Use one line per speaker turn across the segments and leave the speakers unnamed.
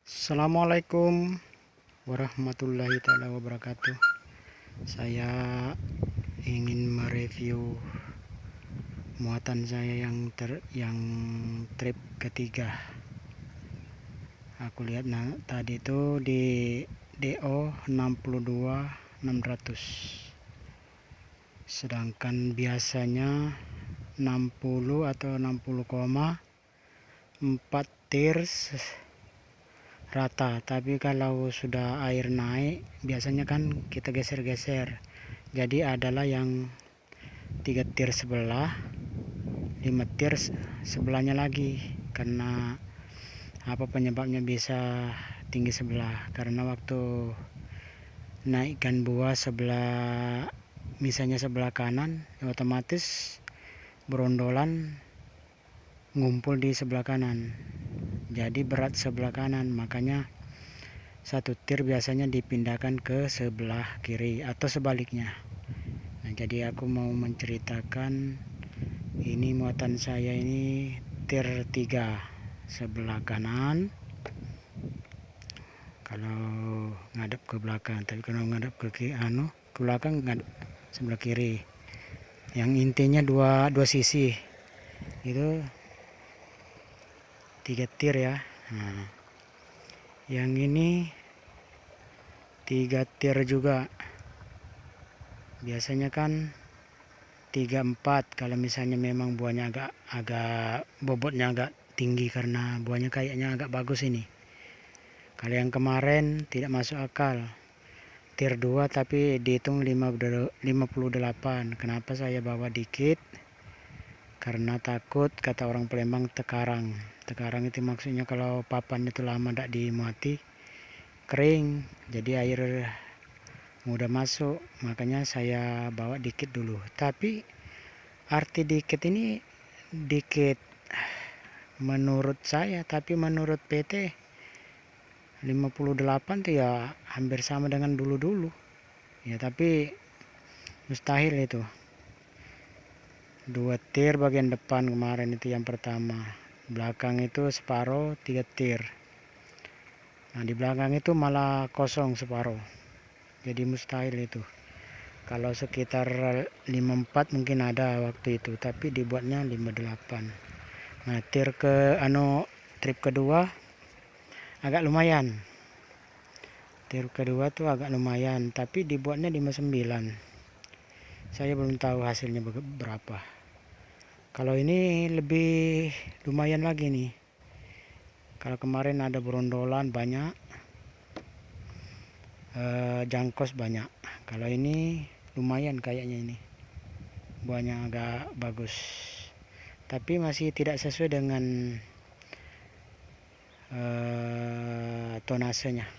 Assalamualaikum warahmatullahi taala wabarakatuh. Saya ingin mereview muatan saya yang trip ketiga. Aku lihat tadi itu di DO 62.600. Sedangkan biasanya 60 atau 60,4 tir rata, tapi kalau sudah air naik biasanya kan kita geser-geser, jadi adalah yang 3 tir sebelah, 5 tir sebelahnya lagi. Karena apa penyebabnya bisa tinggi sebelah? Karena waktu naikkan buah sebelah, misalnya sebelah kanan, otomatis berondolan ngumpul di sebelah kanan, jadi berat sebelah kanan. Makanya satu tir biasanya dipindahkan ke sebelah kiri atau sebaliknya. Nah, jadi aku mau menceritakan ini muatan saya ini tir 3 sebelah kanan kalau ngadep ke belakang, tapi kalau ngadep ke belakang ngadep sebelah kiri. Yang intinya dua sisi itu 3 tir ya. Nah, yang ini 3 tir juga. Biasanya kan 3-4 kalau misalnya memang buahnya agak bobotnya agak tinggi, karena buahnya kayaknya agak bagus ini. Kalau yang kemarin tidak masuk akal, tir 2 tapi dihitung 58. Kenapa saya bawa dikit? Karena takut, kata orang Palembang, tekarang. Tekarang itu maksudnya kalau papan itu lama tidak dimuati, kering, jadi air mudah masuk. Makanya saya bawa dikit dulu. Tapi arti dikit ini dikit menurut saya, tapi menurut PT 58 tuh ya hampir sama dengan dulu-dulu ya, tapi mustahil itu. 2 tir bagian depan kemarin itu yang pertama, belakang itu separuh 3 tir. Nah, di belakang itu malah kosong separuh, jadi mustahil itu. Kalau sekitar 54 mungkin ada waktu itu, tapi dibuatnya 58. Nah, trip kedua agak lumayan. Trip kedua tuh agak lumayan, tapi dibuatnya 59. Saya belum tahu hasilnya berapa. Kalau ini lebih lumayan lagi nih. Kalau kemarin ada berondolan banyak, jangkos banyak. Kalau ini lumayan kayaknya, ini buahnya agak bagus, tapi masih tidak sesuai dengan tonasenya.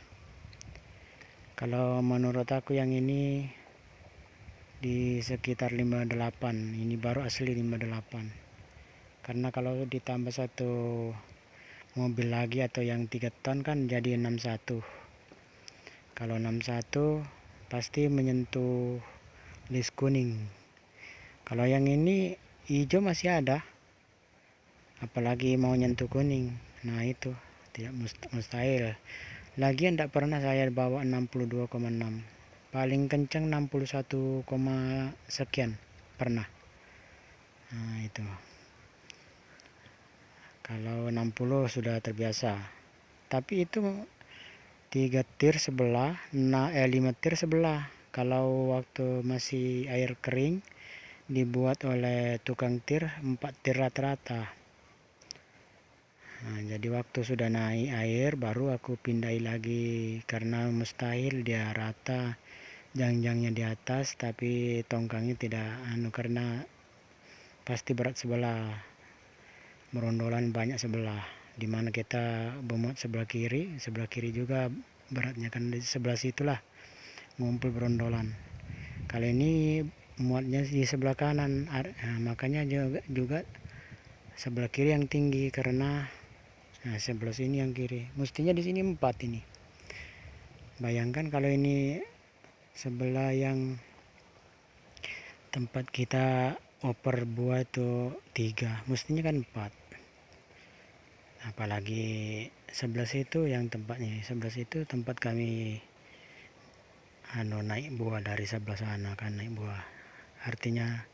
Kalau menurut aku yang ini di sekitar 58, ini baru asli 58. Karena kalau ditambah satu mobil lagi atau yang 3 ton kan jadi 61. Kalau 61 pasti menyentuh list kuning. Kalau yang ini hijau masih ada, apalagi mau nyentuh kuning. Nah, itu tidak mustahil. Lagian tidak pernah saya bawa 62,6. Paling kencang 61, sekian pernah. Nah, itu. Kalau 60 sudah terbiasa. Tapi itu 3 tir sebelah, 5 tir sebelah. Kalau waktu masih air kering dibuat oleh tukang tir 4 tir rata-rata. Nah, jadi waktu sudah naik air baru aku pindahi lagi, karena mustahil dia rata, jangjangnya di atas tapi tongkangnya tidak karena pasti berat sebelah, berondolan banyak sebelah. Dimana kita memuat sebelah kiri juga beratnya, kan di sebelah situlah ngumpul berondolan. Kali ini muatnya di sebelah kanan, makanya juga sebelah kiri yang tinggi, karena sebelah sini yang kiri. Mestinya di sini 4 ini. Bayangkan kalau ini sebelah yang tempat kita oper buah itu 3, mestinya kan 4. Apalagi sebelah situ yang tempatnya, sebelah situ tempat kami naik buah dari sebelah sana kan, naik buah. Artinya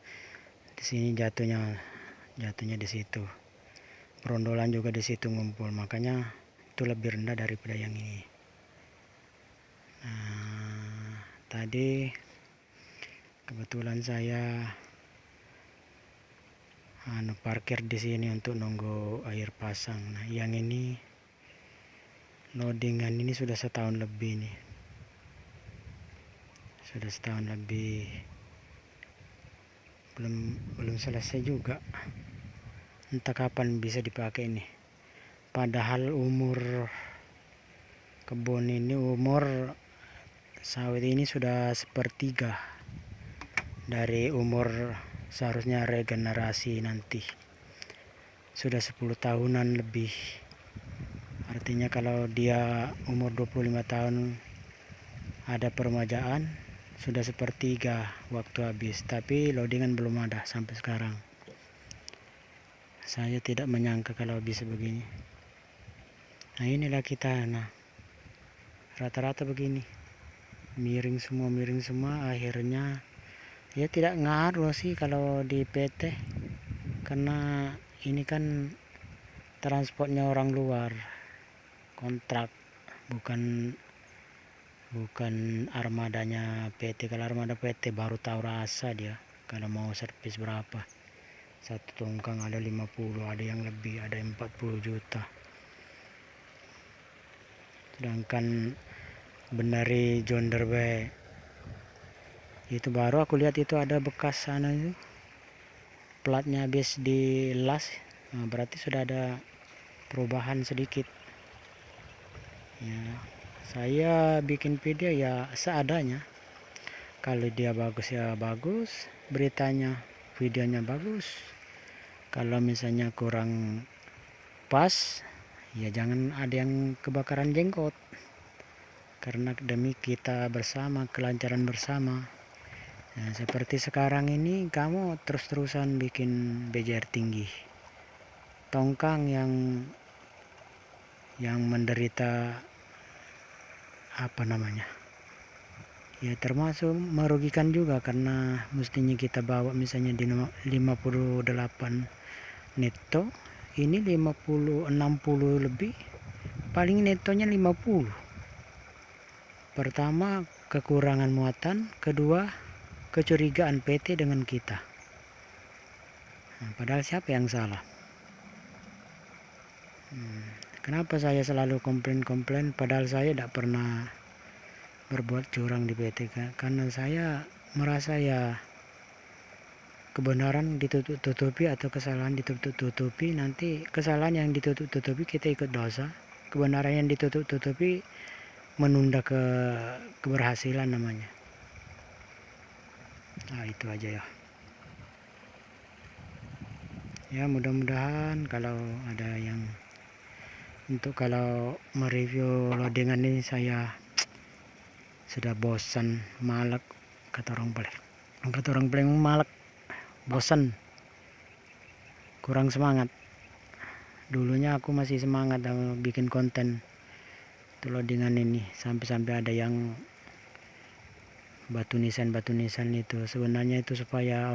di sini jatuhnya di situ. Perondolan juga di situ ngumpul, makanya itu lebih rendah daripada yang ini. Nah, tadi kebetulan saya parkir di sini untuk nunggu air pasang. Nah, yang ini loadingan ini sudah setahun lebih nih. Sudah setahun lebih, belum selesai juga. Entah kapan bisa dipakai ini. Padahal umur kebun ini, umur sawit ini sudah sepertiga dari umur seharusnya regenerasi nanti. Sudah 10 tahunan lebih. Artinya kalau dia umur 25 tahun ada peremajaan, sudah sepertiga waktu habis, tapi loadingan belum ada sampai sekarang. Saya tidak menyangka kalau bisa begini. Nah, inilah kita, rata-rata begini, miring semua, akhirnya ya tidak ngaruh sih kalau di PT, karena ini kan transportnya orang luar, kontrak, bukan armadanya PT. Kalau armada PT baru tahu rasa dia kalau mau servis berapa. Satu tongkang ada 50, ada yang lebih, ada 40 juta. Sedangkan benari John Deere itu baru aku lihat itu ada bekas sana itu, platnya habis dilas. Nah, berarti sudah ada perubahan sedikit ya. Saya bikin video ya seadanya. Kalau dia bagus ya bagus beritanya, videonya bagus. Kalau misalnya kurang pas ya jangan ada yang kebakaran jenggot, karena demi kita bersama, kelancaran bersama. Nah, seperti sekarang ini kamu terus-terusan bikin BJR tinggi, tongkang yang menderita ya termasuk merugikan juga, karena mestinya kita bawa misalnya di 58 netto, ini 50 60 lebih, paling nettonya 50. Pertama kekurangan muatan, kedua kecurigaan PT dengan kita. Nah, padahal siapa yang salah? Kenapa saya selalu komplain padahal saya tidak pernah berbuat curang di PT, karena saya merasa ya kebenaran ditutup-tutupi atau kesalahan ditutup-tutupi, nanti kesalahan yang ditutup-tutupi kita ikut dosa, kebenaran yang ditutup-tutupi menunda keberhasilan namanya. Nah, itu aja ya. Ya mudah-mudahan kalau ada yang kalau mereview loadingan ini, saya sudah bosan, malek, kata orang paling malek, bosan, kurang semangat. Dulunya aku masih semangat bikin konten itu loadingan ini, sampai ada yang batu nisan itu. Sebenarnya itu supaya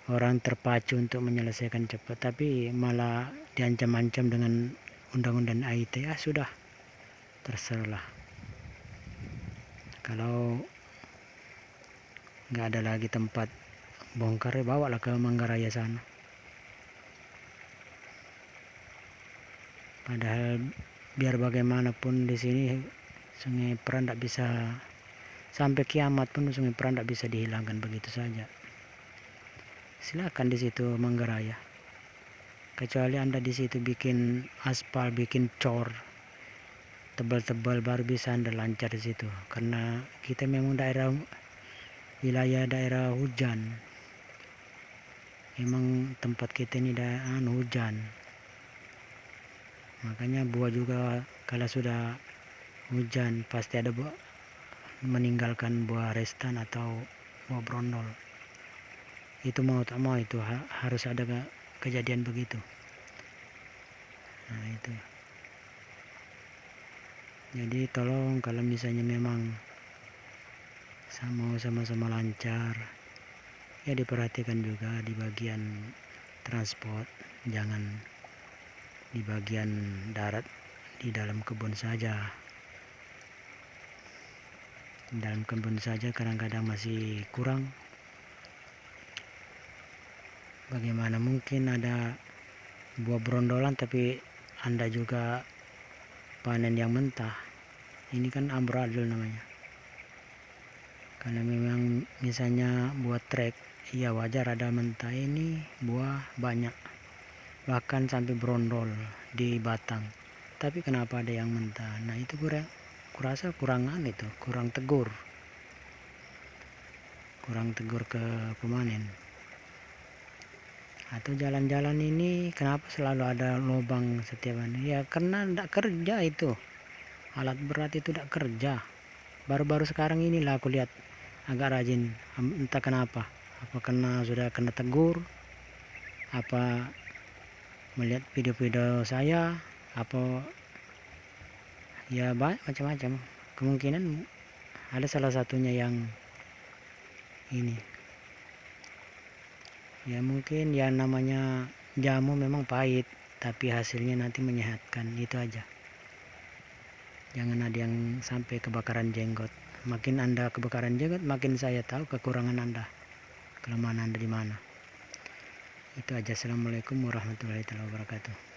orang terpacu untuk menyelesaikan cepat, tapi malah diancam-ancam dengan undang-undang IT. Sudah, terserah. Kalau nggak ada lagi tempat bongkar, bawalah ke Manggaraya sana. Padahal biar bagaimanapun di sini Sungai Peran tidak bisa, sampai kiamat pun Sungai Peran tidak bisa dihilangkan begitu saja. Silakan di situ Manggaraya, kecuali Anda di situ bikin aspal, bikin cor tebal-tebal, baru bisa Anda lancar di situ, karena kita memang wilayah daerah hujan. Memang tempat kita ini daerah hujan, makanya buah juga kalau sudah hujan pasti ada meninggalkan buah restan atau buah brondol. Itu mau tak mau itu harus ada kejadian begitu. Nah, itu Jadi tolong kalau misalnya memang mau sama-sama lancar, ya diperhatikan juga di bagian transport, jangan di bagian darat, di dalam kebun saja. Dalam kebun saja kadang-kadang masih kurang. Bagaimana mungkin ada buah berondolan tapi Anda juga panen yang mentah? Ini kan amburadul namanya. Karena memang misalnya buat trek, ya wajar ada mentah, ini buah banyak, bahkan sampai berondol di batang. Tapi kenapa ada yang mentah? Nah itu kurasa kurang tegur ke pemanen. Atau jalan-jalan ini kenapa selalu ada lubang setiap hari? Ya karena tidak kerja itu, alat berat itu tidak kerja. Baru-baru sekarang inilah aku lihat agak rajin, entah kenapa, apa karena sudah kena tegur, apa melihat video-video saya, apa ya macam-macam. Kemungkinan ada salah satunya yang ini, ya mungkin ya namanya jamu memang pahit tapi hasilnya nanti menyehatkan, itu aja. Jangan ada yang sampai kebakaran jenggot. Makin Anda kebakaran jenggot, makin saya tahu kekurangan Anda, kelemahan Anda di mana. Itu aja. Assalamualaikum warahmatullahi wabarakatuh.